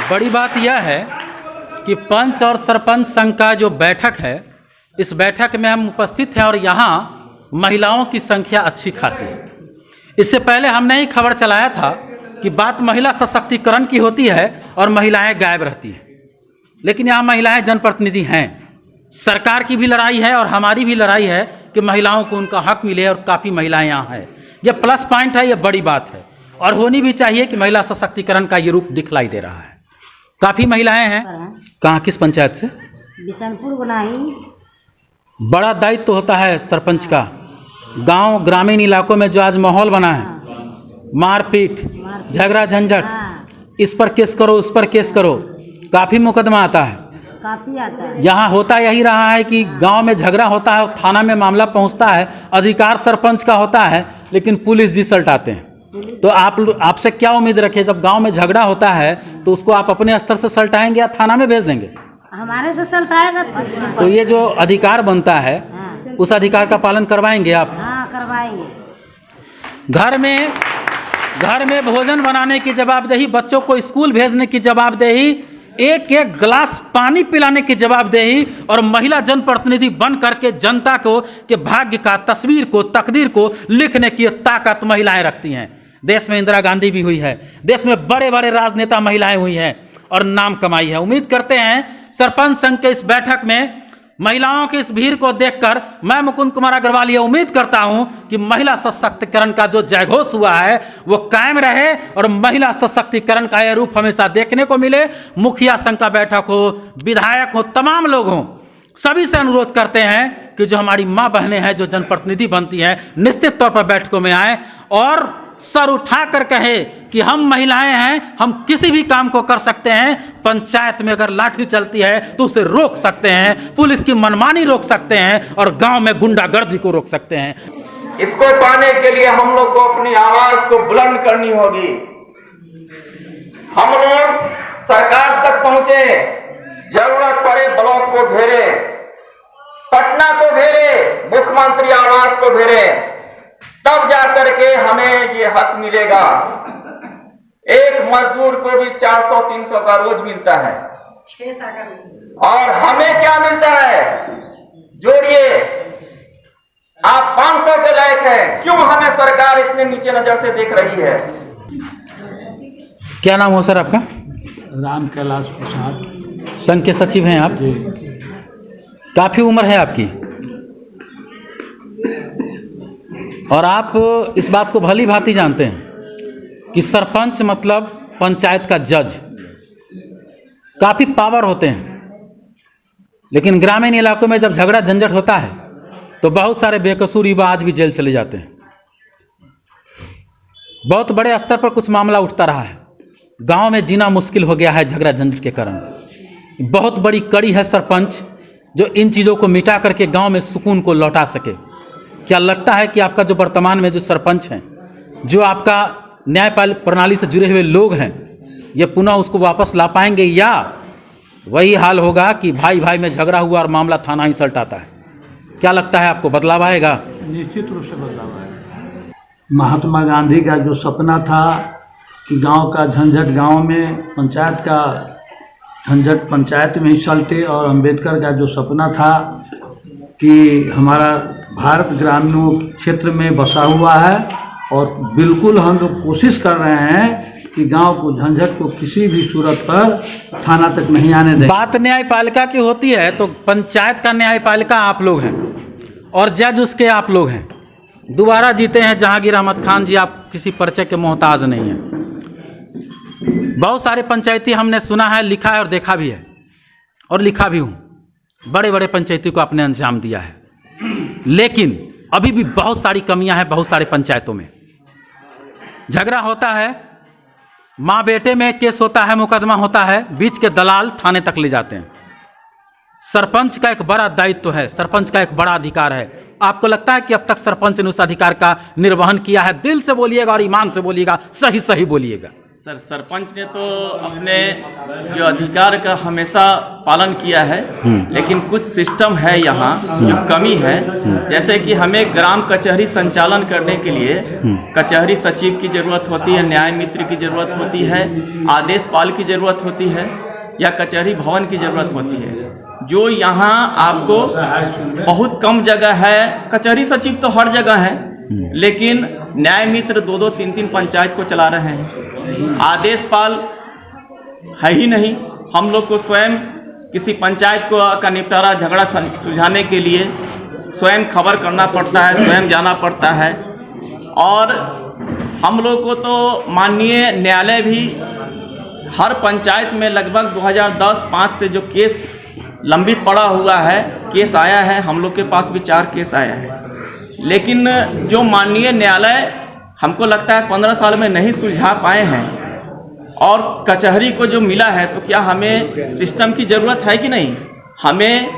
बड़ी बात यह है कि पंच और सरपंच संघ का जो बैठक है, इस बैठक में हम उपस्थित हैं और यहाँ महिलाओं की संख्या अच्छी खासी है। इससे पहले हमने ही खबर चलाया था कि बात महिला सशक्तिकरण की होती है और महिलाएं गायब रहती हैं, लेकिन यहाँ महिलाएं जनप्रतिनिधि हैं। सरकार की भी लड़ाई है और हमारी भी लड़ाई है कि महिलाओं को उनका हक मिले और काफ़ी महिलाएं यहाँ हैं। यह प्लस पॉइंट है, यह बड़ी बात है और होनी भी चाहिए कि महिला सशक्तिकरण का ये रूप दिखलाई दे रहा है। काफ़ी महिलाएं हैं। कहाँ, किस पंचायत से? बिशनपुर बनाई। बड़ा दायित्व तो होता है सरपंच का। गांव ग्रामीण इलाकों में जो आज माहौल बना है, मारपीट, झगड़ा झंझट, इस पर केस करो, उस पर केस करो, काफ़ी मुकदमा आता है। काफ़ी आता है। यहाँ होता यही रहा है कि गांव में झगड़ा होता है और थाना में मामला पहुंचता है, अधिकार सरपंच का होता है, लेकिन पुलिस जी सल्टाते हैं। तो आपसे क्या उम्मीद रखें? जब गांव में झगड़ा होता है तो उसको आप अपने स्तर से सल्टाएंगे या थाना में भेज देंगे? हमारे से सल्टाएगा। तो ये जो अधिकार बनता है, उस अधिकार का पालन करवाएंगे आप? हाँ, करवाएंगे। घर में भोजन बनाने की जवाबदेही, बच्चों को स्कूल भेजने की जवाबदेही, एक एक गिलास पानी पिलाने की जवाबदेही और महिला जनप्रतिनिधि बन करके जनता को के भाग्य का, तस्वीर को, तकदीर को लिखने की ताकत महिलाएं रखती हैं। देश में इंदिरा गांधी भी हुई है, देश में बड़े बड़े राजनेता महिलाएं हुई हैं और नाम कमाई है। उम्मीद करते हैं सरपंच संघ के इस बैठक में महिलाओं की इस भीड़ को देखकर मैं मुकुंद कुमार अग्रवाल ये उम्मीद करता हूं कि महिला सशक्तिकरण का जो जयघोष हुआ है वो कायम रहे और महिला सशक्तिकरण का यह रूप हमेशा देखने को मिले। मुखिया संघ का बैठक हो, विधायक हो, तमाम लोग हों, सभी से अनुरोध करते हैं कि जो हमारी माँ बहनें हैं, जो जनप्रतिनिधि बनती हैं, निश्चित तौर पर बैठकों में आए और सर उठा कर कहे कि हम महिलाएं हैं, हम किसी भी काम को कर सकते हैं। पंचायत में अगर लाठी चलती है तो उसे रोक सकते हैं, पुलिस की मनमानी रोक सकते हैं और गांव में गुंडागर्दी को रोक सकते हैं। इसको पाने के लिए हम लोग को अपनी आवाज को बुलंद करनी होगी। हम लोग सरकार तक पहुंचे, जरूरत पड़े ब्लॉक को घेरे, पटना को घेरे, मुख्यमंत्री आवास को घेरे, तब जाकर के हमें ये हक मिलेगा। एक मजदूर को भी 400-300 का रोज मिलता है और हमें क्या मिलता है? जोड़िए, आप 500 के लायक हैं, क्यों हमें सरकार इतने नीचे नजर से देख रही है? क्या नाम हो सर आपका? राम कैलाश प्रसाद, संघ के सचिव हैं आप? काफ़ी उम्र है आपकी और आप इस बात को भली भांति जानते हैं कि सरपंच मतलब पंचायत का जज, काफ़ी पावर होते हैं। लेकिन ग्रामीण इलाकों में जब झगड़ा झंझट होता है तो बहुत सारे बेकसूर युवा आज भी जेल चले जाते हैं। बहुत बड़े स्तर पर कुछ मामला उठता रहा है, गांव में जीना मुश्किल हो गया है झगड़ा झंझट के कारण। बहुत बड़ी कड़ी है सरपंच जो इन चीज़ों को मिटा करके गांव में सुकून को लौटा सके। क्या लगता है कि आपका जो वर्तमान में जो सरपंच हैं, जो आपका न्यायपालिका प्रणाली से जुड़े हुए लोग हैं, ये पुनः उसको वापस ला पाएंगे या वही हाल होगा कि भाई भाई में झगड़ा हुआ और मामला थाना ही सल्टाता है? क्या लगता है आपको, बदलाव आएगा? निश्चित रूप से बदलाव आएगा। महात्मा गांधी का जो सपना था कि गांव का झंझट गांव में, पंचायत का झंझट पंचायत में ही सल्टे, और अंबेडकर का जो सपना था कि हमारा भारत ग्रामीण क्षेत्र में बसा हुआ है और बिल्कुल हम लोग कोशिश कर रहे हैं कि गांव को झंझट को किसी भी सूरत पर थाना तक नहीं आने दें। बात न्यायपालिका की होती है तो पंचायत का न्यायपालिका आप लोग हैं और जज उसके आप लोग हैं। दोबारा जीते हैं जहांगीर अहमद खान जी, आप किसी परिचय के मोहताज नहीं हैं। बहुत सारे पंचायती हमने सुना है, लिखा है और देखा भी है और लिखा भी हूँ। बड़े बड़े पंचायती को आपने अंजाम दिया है, लेकिन अभी भी बहुत सारी कमियां हैं। बहुत सारे पंचायतों में झगड़ा होता है, माँ बेटे में केस होता है, मुकदमा होता है, बीच के दलाल थाने तक ले जाते हैं। सरपंच का एक बड़ा दायित्व है, सरपंच का एक बड़ा अधिकार है। आपको लगता है कि अब तक सरपंच ने उस अधिकार का निर्वहन किया है? दिल से बोलिएगा और ईमान से बोलिएगा, सही सही बोलिएगा। सर, सरपंच ने तो अपने जो अधिकार का हमेशा पालन किया है, लेकिन कुछ सिस्टम है यहाँ जो कमी है। जैसे कि हमें ग्राम कचहरी संचालन करने के लिए कचहरी सचिव की जरूरत होती है, न्याय मित्र की जरूरत होती है, आदेश पाल की जरूरत होती है या कचहरी भवन की जरूरत होती है, जो यहाँ आपको बहुत कम जगह है। कचहरी सचिव तो हर जगह है, लेकिन न्याय मित्र 2-2, 3-3 पंचायत को चला रहे हैं। आदेश पाल है ही नहीं। हम लोग को स्वयं किसी पंचायत का निपटारा झगड़ा सुलझाने के लिए स्वयं खबर करना पड़ता है, स्वयं जाना पड़ता है। और हम लोग को तो माननीय न्यायालय भी हर पंचायत में लगभग 2010-5 से जो केस लंबित पड़ा हुआ है, केस आया है। हम लोग के पास भी 4 केस आया है, लेकिन जो माननीय न्यायालय हमको लगता है 15 साल में नहीं सुलझा पाए हैं। और कचहरी को जो मिला है, तो क्या हमें सिस्टम की ज़रूरत है कि नहीं? हमें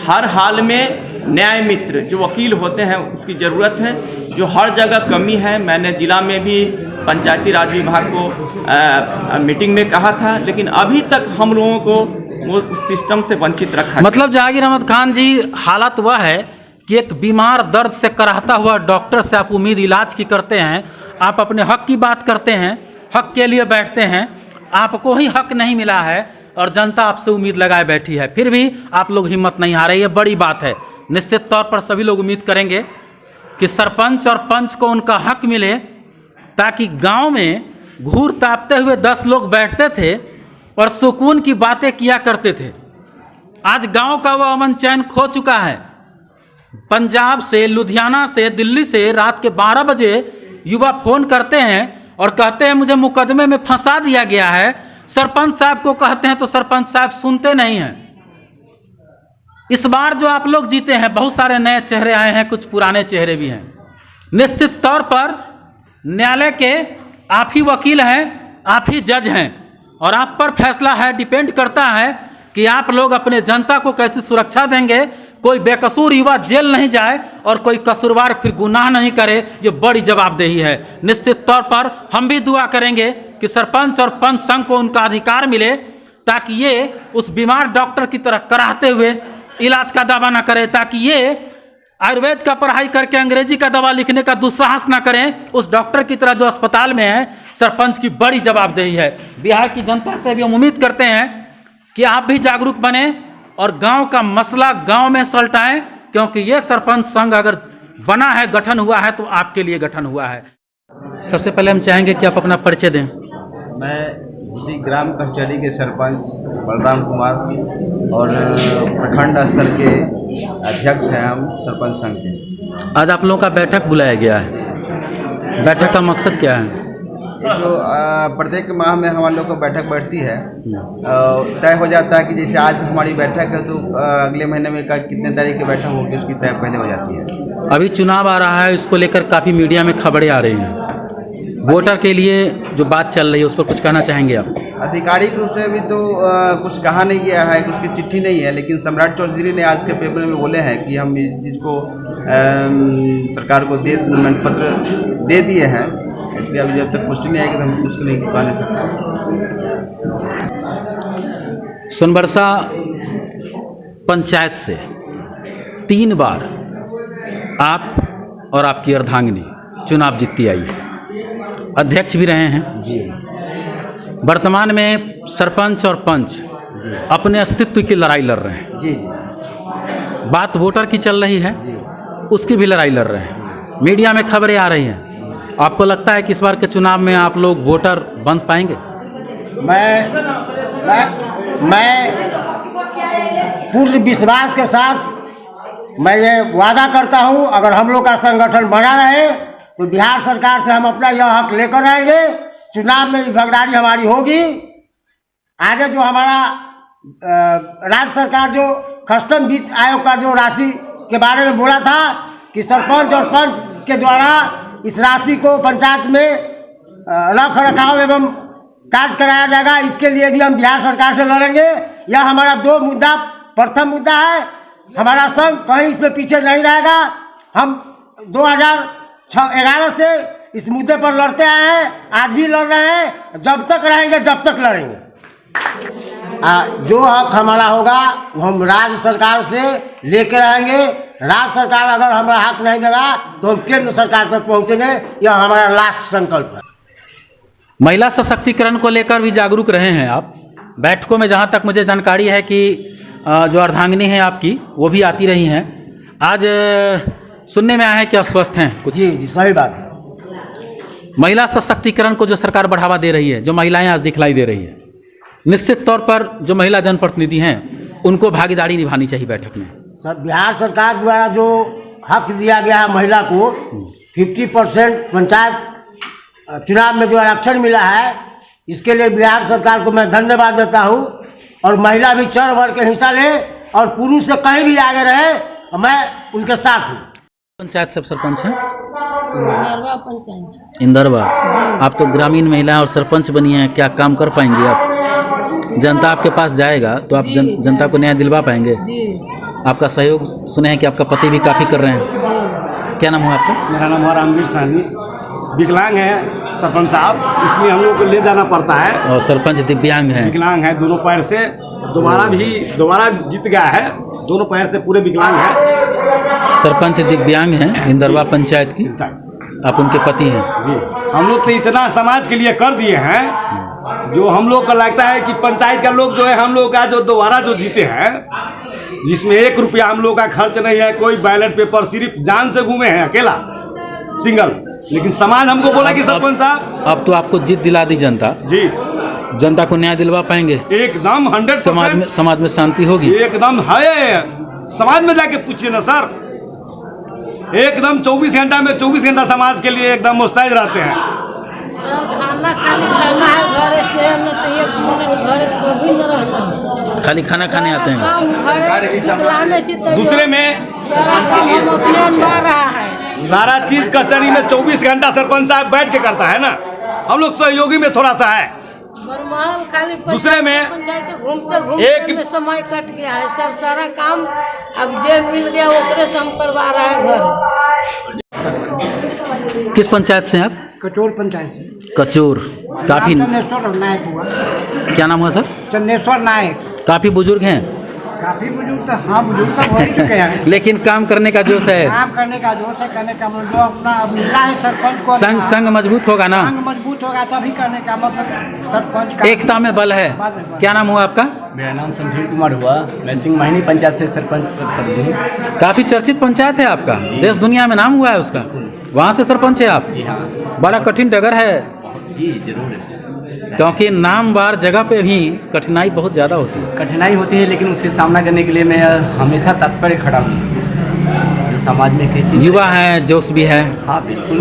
हर हाल में न्याय मित्र जो वकील होते हैं उसकी ज़रूरत है, जो हर जगह कमी है। मैंने ज़िला में भी पंचायती राज विभाग को मीटिंग में कहा था, लेकिन अभी तक हम लोगों को वो उस सिस्टम से वंचित रखा। मतलब जहांगीर अहमद खान जी, हालत वह है कि एक बीमार दर्द से कराहता हुआ डॉक्टर से आप उम्मीद इलाज की करते हैं, आप अपने हक की बात करते हैं, हक के लिए बैठते हैं, आपको ही हक नहीं मिला है और जनता आपसे उम्मीद लगाए बैठी है, फिर भी आप लोग हिम्मत नहीं हारे। ये बड़ी बात है। निश्चित तौर पर सभी लोग उम्मीद करेंगे कि सरपंच और पंच को उनका हक मिले, ताकि गांव में घूर तापते हुए 10 लोग बैठते थे और सुकून की बातें किया करते थे। आज गांव का वो अमन चैन खो चुका है। पंजाब से, लुधियाना से, दिल्ली से रात के 12 बजे युवा फोन करते हैं और कहते हैं मुझे मुकदमे में फंसा दिया गया है। सरपंच साहब को कहते हैं तो सरपंच साहब सुनते नहीं हैं। इस बार जो आप लोग जीते हैं, बहुत सारे नए चेहरे आए हैं, कुछ पुराने चेहरे भी हैं। निश्चित तौर पर न्यायालय के आप ही वकील हैं, आप ही जज हैं और आप पर फैसला है, डिपेंड करता है कि आप लोग अपने जनता को कैसी सुरक्षा देंगे, कोई बेकसूर युवा जेल नहीं जाए और कोई कसूरवार फिर गुनाह नहीं करे। ये बड़ी जवाबदेही है। निश्चित तौर पर हम भी दुआ करेंगे कि सरपंच और पंच संघ को उनका अधिकार मिले, ताकि ये उस बीमार डॉक्टर की तरह कराहते हुए इलाज का दावा ना करे, ताकि ये आयुर्वेद का पढ़ाई करके अंग्रेजी का दवा लिखने का दुस्साहस ना करें उस डॉक्टर की तरह जो अस्पताल में है। सरपंच की बड़ी जवाबदेही है। बिहार की जनता से भी हम उम्मीद करते हैं कि आप भी जागरूक बने और गांव का मसला गांव में सलटाएं, क्योंकि ये सरपंच संघ अगर बना है, गठन हुआ है, तो आपके लिए गठन हुआ है। सबसे पहले हम चाहेंगे कि आप अपना परिचय दें। मैं इसी ग्राम कचहरी के सरपंच बलराम कुमार और प्रखंड स्तर के अध्यक्ष हैं हम सरपंच संघ के। आज आप लोगों का बैठक बुलाया गया है। बैठक का मकसद क्या है? ये जो प्रत्येक माह में हमारे लोग को बैठक बैठती है, तय हो जाता है कि जैसे आज हमारी बैठक है तो अगले महीने में कितने तारीख की बैठक होगी उसकी तय पहले हो जाती है। अभी चुनाव आ रहा है, इसको लेकर काफ़ी मीडिया में खबरें आ रही हैं। वोटर के लिए जो बात चल रही है उस पर कुछ कहना चाहेंगे आप? आधिकारिक रूप से अभी तो कुछ कहा नहीं गया है, उसकी चिट्ठी नहीं है, लेकिन सम्राट चौधरी ने आज के पेपर में बोले हैं कि हम इस चीज़ को सरकार को पत्र दे दिए हैं। इसलिए अभी जब तक पुष्टि नहीं आएगी तो हम कुछ नहीं कह नहीं सकते। सोनबरसा पंचायत से 3 बार आप और आपकी अर्धांगिनी चुनाव जीतती आई है, अध्यक्ष भी रहे हैं जी। वर्तमान में सरपंच और पंच अपने अस्तित्व की लड़ाई लड़ रहे हैं जी। बात वोटर की चल रही है, उसकी भी लड़ाई लड़ रहे हैं। मीडिया में खबरें आ रही हैं। आपको लगता है कि इस बार के चुनाव में आप लोग वोटर बन पाएंगे? मैं पूर्ण विश्वास के साथ मैं ये वादा करता हूँ, अगर हम लोग का संगठन बना रहे तो बिहार सरकार से हम अपना यह हक लेकर आएंगे। चुनाव में भी भागीदारी हमारी होगी। आगे जो हमारा राज्य सरकार जो कस्टम वित्त आयोग का जो राशि के बारे में बोला था कि सरपंच और पंच के द्वारा इस राशि को पंचायत में रख रखाव एवं कार्य कराया जाएगा, इसके लिए भी हम बिहार सरकार से लड़ेंगे। यह हमारा 2 मुद्दा, प्रथम मुद्दा है, हमारा संघ कहीं इसमें पीछे नहीं रहेगा। हम 2011 से इस मुद्दे पर लड़ते आए हैं, आज भी लड़ रहे हैं, जब तक रहेंगे जब तक लड़ेंगे। जो हक हमारा होगा वो हम राज्य सरकार से लेके रहेंगे। राज्य सरकार अगर हमारा हक नहीं देगा तो हम केंद्र सरकार तक पहुंचेंगे। यह हमारा लास्ट संकल्प है। महिला सशक्तिकरण को लेकर भी जागरूक रहे हैं आप। बैठकों में जहाँ तक मुझे जानकारी है कि जो अर्धांगिनी है आपकी वो भी आती रही हैं। आज सुनने में आया है कि अस्वस्थ हैं कुछ। जी सही बात है। महिला सशक्तिकरण को जो सरकार बढ़ावा दे रही है, जो महिलाएं आज दिखलाई दे रही है, निश्चित तौर पर जो महिला जनप्रतिनिधि हैं उनको भागीदारी निभानी चाहिए बैठक में। सर, बिहार सरकार द्वारा जो हक दिया गया है महिला को 50% पंचायत चुनाव में जो आरक्षण मिला है, इसके लिए बिहार सरकार को मैं धन्यवाद देता हूँ। और महिला भी चढ़ बढ़ के हिस्सा ले और पुरुष से कहीं भी आगे रहे, मैं उनके साथ हूँ। पंचायत सब सरपंच हैं इंदरवा। आप तो ग्रामीण महिला और सरपंच बनी हैं, क्या काम कर पाएंगे आप? जनता आपके पास जाएगा तो आप जनता को न्याय दिलवा पाएंगे? आपका सहयोग सुने हैं कि आपका पति भी काफ़ी कर रहे हैं। क्या नाम हुआ आपका? मेरा नाम है रामवीर साहनी। विकलांग है सरपंच साहब, इसलिए हम लोग को ले जाना पड़ता है। और सरपंच दिव्यांग हैं? विकलांग है दोनों पैर से, दोबारा जीत गया है, दोनों पैर से पूरे विकलांग है। सरपंच दिव्यांग हैं इंदरवा पंचायत की, आप उनके पति हैं? जी। हम लोग तो इतना समाज के लिए कर दिए हैं, जो हम लोग को लगता है कि पंचायत का लोग जो है हम लोग का जो दोबारा जो जीते हैं, जिसमें 1 रुपया हम लोग का खर्च नहीं है, कोई बैलेट पेपर, सिर्फ जान से घूमे हैं अकेला सिंगल। लेकिन समाज हमको बोला कि सरपंच साहब अब तो आपको जीत दिला दी जनता जी, जनता को न्याय दिलवा पाएंगे? एकदम 100%। समाज में शांति होगी एकदम है। समाज में जाके पूछिए ना सर, एकदम 24 घंटा में 24 घंटा समाज के लिए एकदम मुस्तैद रहते हैं। खाली खाना खाने आते हैं। दूसरे में सारा चीज कचहरी में 24 घंटा सरपंच साहब बैठ के करता है ना, हम लोग सहयोगी में थोड़ा सा है। दूसरे में घूमते में समय कट गया है सर, सारा काम अब जे मिल गया ओकरे से हम करवा रहे हैं घर। किस पंचायत से हैं आप? कचोर पंचायत। कचोर। काफी चंदेश्वर नायक हुआ। क्या नाम हुआ सर? चंदेश्वर नायक। काफी बुजुर्ग हैं? काफी बुजुर्ग तो हाँ, बुजुर्ग तो हो चुके हैं। लेकिन काम करने का जोश है? काम करने का जोश है, करने का जो अपना मिला है सरपंच को, संग मजबूत होगा ना? संग मजबूत होगा तभी करने का मतलब सरपंच का एकता में बल है। क्या नाम हुआ आपका? मेरा नाम संधीर कुमार हुआ। मैं सिंह महिनी पंचायत से सरपंच पद हूँ। काफी चर्चित पंचायत है आपका, देश दुनिया में नाम हुआ है उसका। वहाँ से सरपंच है आप? जी हाँ। बड़ा कठिन डगर है। जी जरूर, क्योंकि नामवार जगह पे भी कठिनाई बहुत ज़्यादा होती है। कठिनाई होती है, लेकिन उससे सामना करने के लिए मैं हमेशा तत्पर खड़ा हूँ। जो समाज में कैसी युवा है, जोश भी है। हाँ बिल्कुल।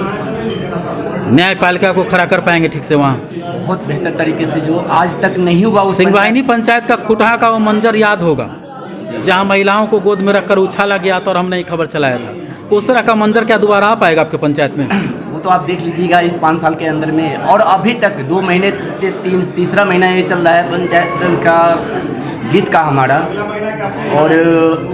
न्यायपालिका को खड़ा कर पाएंगे ठीक से वहाँ? बहुत बेहतर तरीके से, जो आज तक नहीं हुआ। सिंहवाहिनी पंचायत का खुटहा का वो मंजर याद होगा, जहाँ महिलाओं को गोद में रखकर उछाला गया था और हमने ही खबर चलाया था। उस तरह का मंजर क्या दोबारा आ पाएगा आपके पंचायत में? वो तो आप देख लीजिएगा इस 5 साल के अंदर में। और अभी तक 2 महीने से तीसरा महीना ये चल रहा है पंचायत का जीत का हमारा। और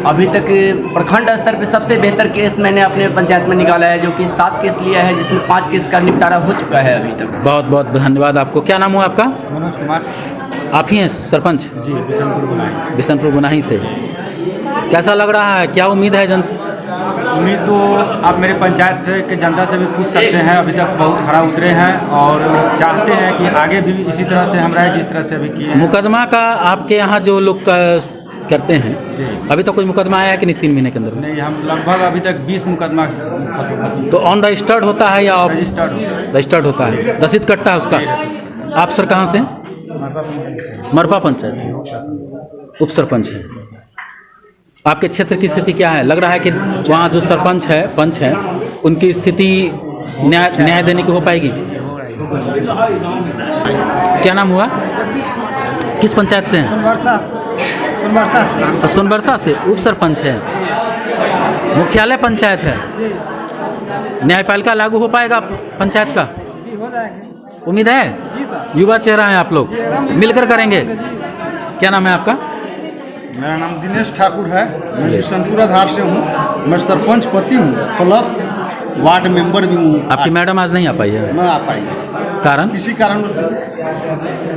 अभी तक प्रखंड स्तर पे सबसे बेहतर केस मैंने अपने पंचायत में निकाला है, जो कि 7 केस लिया है, जिसमें 5 केस का निपटारा हो चुका है अभी तक। बहुत बहुत धन्यवाद आपको। क्या नाम हुआ आपका? मनोज कुमार। आप ही हैं सरपंच? जी, बिशनपुर गुनाही से। कैसा लग रहा है, क्या उम्मीद है? उम्मीद तो आप मेरे पंचायत से के जनता से भी पूछ सकते हैं। अभी तक बहुत खरा उतरे हैं और चाहते हैं कि आगे भी इसी तरह से हम रहे जिस तरह से अभी किए हैं। मुकदमा का आपके यहाँ जो लोग करते हैं, अभी तक कोई मुकदमा आया है कि नहीं 3 महीने के अंदर? नहीं, हम लगभग अभी तक 20 मुकदमा। तो ऑन रजिस्टर्ड होता है या रजिस्टर्ड होता है? रसीद कटता है उसका? आप सर कहाँ से? मरपा पंचायत उप सरपंच है। आपके क्षेत्र की स्थिति क्या है? लग रहा है कि वहाँ जो सरपंच है, पंच है, उनकी स्थिति न्याय देने की हो पाएगी? क्या नाम हुआ? किस पंचायत से हैं? सोनबरसा से उप सरपंच है। मुख्यालय पंचायत है। न्यायपालिका लागू हो पाएगा पंचायत का? हो जाएगा। उम्मीद है? जी सर। युवा चेहरा है आप लोग, मिलकर करेंगे। क्या नाम है आपका? मेरा नाम दिनेश ठाकुर है। मैं बिशनपुर आधार से हूँ। मैं सरपंच पति हूँ, प्लस वार्ड मेंबर भी हूँ। आपकी मैडम आज नहीं आ पाई है, न आ पाई, कारण किसी कारण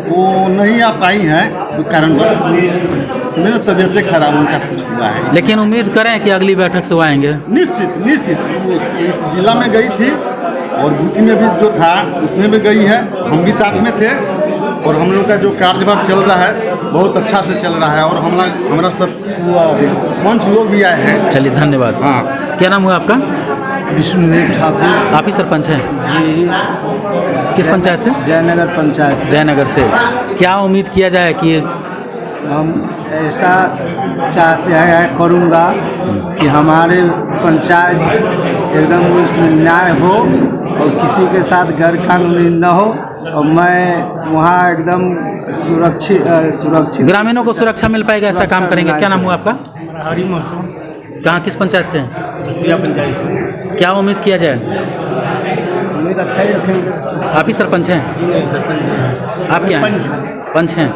वो नहीं आ पाई हैं, कोई कारण बस मेरा तबीयत खराब उनका कुछ हुआ है। लेकिन उम्मीद करें कि अगली बैठक से वो आएंगे। निश्चित निश्चित, वो इस जिला में गई थी और बूथी में भी जो था उसमें भी गई है, हम भी साथ में थे और हम लोग का जो कार्यभार चल रहा है बहुत अच्छा से चल रहा है और हमारा सब मंच लोग भी आए हैं। चलिए धन्यवाद। हाँ, क्या नाम हुआ आपका? विष्णुदेव ठाकुर आप ही सरपंच हैं? जी, किस पंचायत से? जयनगर पंचायत। जयनगर से। क्या उम्मीद किया जाए कि हम ऐसा चाहते हैं, करूँगा कि हमारे पंचायत एकदम उसमें न्याय हो और किसी के साथ गैर कानूनी न हो और मैं वहाँ एकदम सुरक्षित ग्रामीणों को सुरक्षा मिल पाएगा, ऐसा काम करेंगे। क्या नाम हुआ आपका? हरी महतो, कहाँ, किस पंचायत से? पंचायत से। क्या उम्मीद किया जाए? उम्मीद अच्छा ही रखेंगे। आप ही सरपंच हैं? सरपंच आप क्या हैं? पंच हैं।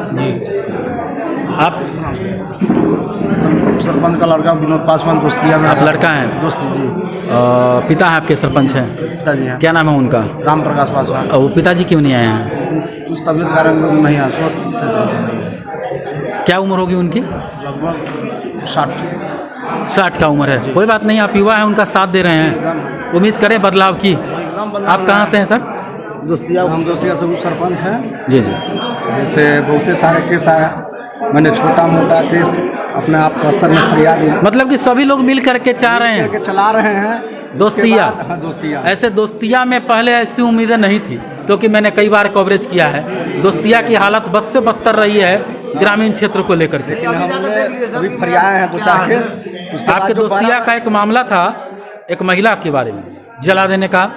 आप सरपंच का लड़का विनोद पासवान, दोस्तिया में। आप लड़का हैं? दोस्ती जी। पिता है आपके सरपंच हैं? पिताजी हैं। क्या नाम है उनका? राम प्रकाश पासवान। वो पिताजी क्यों नहीं आए हैं? उस तबीयत कारण नहीं है, स्वस्थ थे। क्या उम्र होगी उनकी? लगभग 60 का उम्र है। कोई बात नहीं, आप युवा हैं, उनका साथ दे रहे हैं। उम्मीद करें बदलाव की। आप कहाँ से हैं सर? दोस्तिया, हम दोस्तिया से सरपंच हैं। जी जी। जैसे बहुत सारे केस आया, मैंने छोटा मोटा केस अपने आप का स्तर में फरियाद दी। मतलब कि सभी लोग मिल करके चाह रहे हैं, चला रहे हैं दोस्तिया। हाँ, दोस्तिया। ऐसे दोस्तिया में पहले ऐसी उम्मीदें नहीं थी, क्योंकि मैंने कई बार कवरेज किया है। दोस्तिया की हालत बद से बदतर रही है ग्रामीण क्षेत्र को लेकर के। लेकिन हमने अभी फरियाद हैं 2-4 केस। आपके दोस्तिया का एक मामला था, एक महिला के बारे में जला देने का,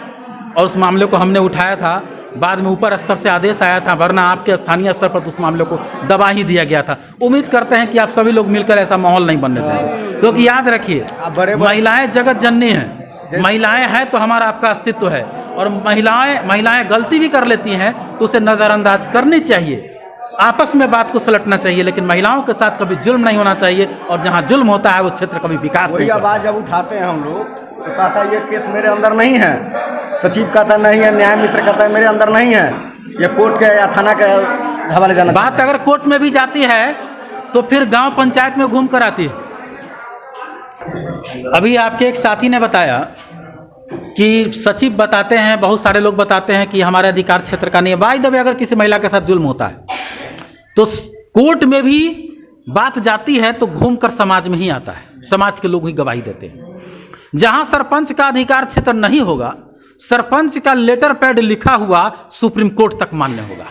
और उस मामले को हमने उठाया था। बाद में ऊपर स्तर से आदेश आया था, वरना आपके स्थानीय स्तर पर तो उस मामले को दबा ही दिया गया था। उम्मीद करते हैं कि आप सभी लोग मिलकर ऐसा माहौल नहीं बनने देंगे, क्योंकि याद रखिए, महिलाएं जगत जननी हैं। महिलाएं हैं तो हमारा आपका अस्तित्व है, और महिलाएं गलती भी कर लेती हैं तो उसे नज़रअंदाज करनी चाहिए। आपस में बात को सुलटना चाहिए, लेकिन महिलाओं के साथ कभी जुल्म नहीं होना चाहिए, और जहाँ जुल्म होता है वो क्षेत्र कभी विकास नहीं करता। आवाज़ जब उठाते हैं हम लोग तो कहता है ये केस मेरे अंदर नहीं है, सचिव कहता नहीं है, न्याय मित्र कहता है मेरे अंदर नहीं है, ये कोर्ट के या थाना के हवाले जाना। बात अगर कोर्ट में भी जाती है तो फिर गांव पंचायत में घूम कर आती है। अभी आपके एक साथी ने बताया कि सचिव बताते हैं, बहुत सारे लोग बताते हैं कि हमारे अधिकार क्षेत्र का नहीं है। बाय द वे, अगर किसी महिला के साथ जुल्म होता है तो कोर्ट में भी बात जाती है तो घूमकर समाज में ही आता है, समाज के लोग ही गवाही देते हैं। जहां सरपंच का अधिकार क्षेत्र नहीं होगा, सरपंच का लेटर पैड लिखा हुआ सुप्रीम कोर्ट तक मान्य होगा।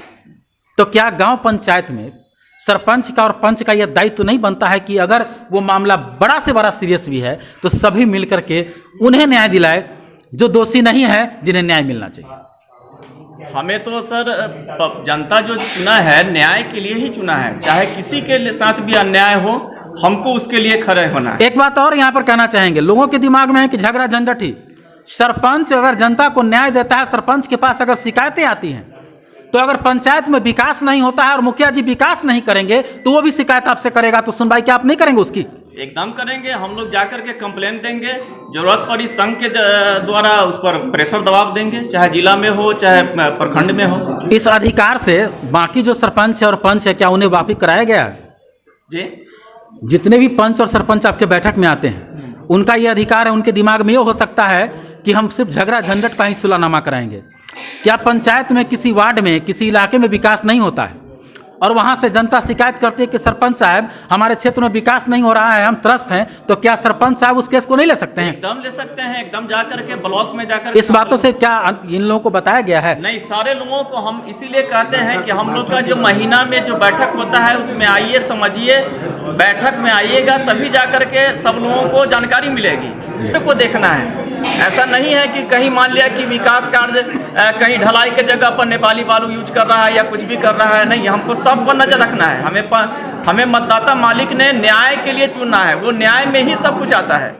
तो क्या गांव पंचायत में सरपंच का और पंच का यह दायित्व नहीं बनता है कि अगर वो मामला बड़ा से बड़ा सीरियस भी है तो सभी मिलकर के उन्हें न्याय दिलाए जो दोषी नहीं है, जिन्हें न्याय मिलना चाहिए। हमें तो सर जनता जो चुना है न्याय के लिए ही चुना है, चाहे किसी के साथ भी अन्याय हो, हमको उसके लिए खड़े होना है। एक बात और यहाँ पर कहना चाहेंगे, लोगों के दिमाग में है कि झगड़ा झंझट ही। सरपंच अगर जनता को न्याय देता है, सरपंच के पास अगर शिकायतें आती हैं, तो अगर पंचायत में विकास नहीं होता है और मुखिया जी विकास नहीं करेंगे तो वो भी शिकायत आपसे करेगा, तो सुनवाई क्या आप नहीं करेंगे उसकी? एकदम करेंगे। हम लोग जाकर के कंप्लेंट देंगे, जरूरत पड़ी संघ के द्वारा उस पर प्रेशर दबाव देंगे, चाहे जिला में हो चाहे प्रखंड में हो। इस अधिकार से बाकी जो सरपंच है और पंच है, क्या उन्हें वाकिफ कराया गया है? जी, जितने भी पंच और सरपंच आपके बैठक में आते हैं, उनका ये अधिकार है, उनके दिमाग में ये हो सकता है कि हम सिर्फ झगड़ा झंझट का ही सुलहनामा कराएंगे। क्या पंचायत में, किसी वार्ड में, किसी इलाके में विकास नहीं होता है और वहां से जनता शिकायत करती है कि सरपंच साहब हमारे क्षेत्र में विकास नहीं हो रहा है, हम त्रस्त हैं, तो क्या सरपंच साहब उस केस को नहीं ले सकते हैं? एकदम ले सकते हैं, एकदम जाकर के ब्लॉक में जाकर। इस बातों से क्या इन लोगों को बताया गया है? नहीं, सारे लोगों को हम इसीलिए कहते हैं कि हम लोग का जो महीना में जो बैठक होता है उसमें आइए, समझिए, बैठक में आइएगा, तभी जाकर के सब लोगों को जानकारी मिलेगी। को देखना है, ऐसा नहीं है कि कहीं मान लिया कि विकास कार्य कहीं ढलाई के जगह पर नेपाली बालू यूज कर रहा है या कुछ भी कर रहा है। नहीं, हमको सब पर नजर रखना है। हमें मतदाता मालिक ने न्याय के लिए चुना है, वो न्याय में ही सब कुछ आता है।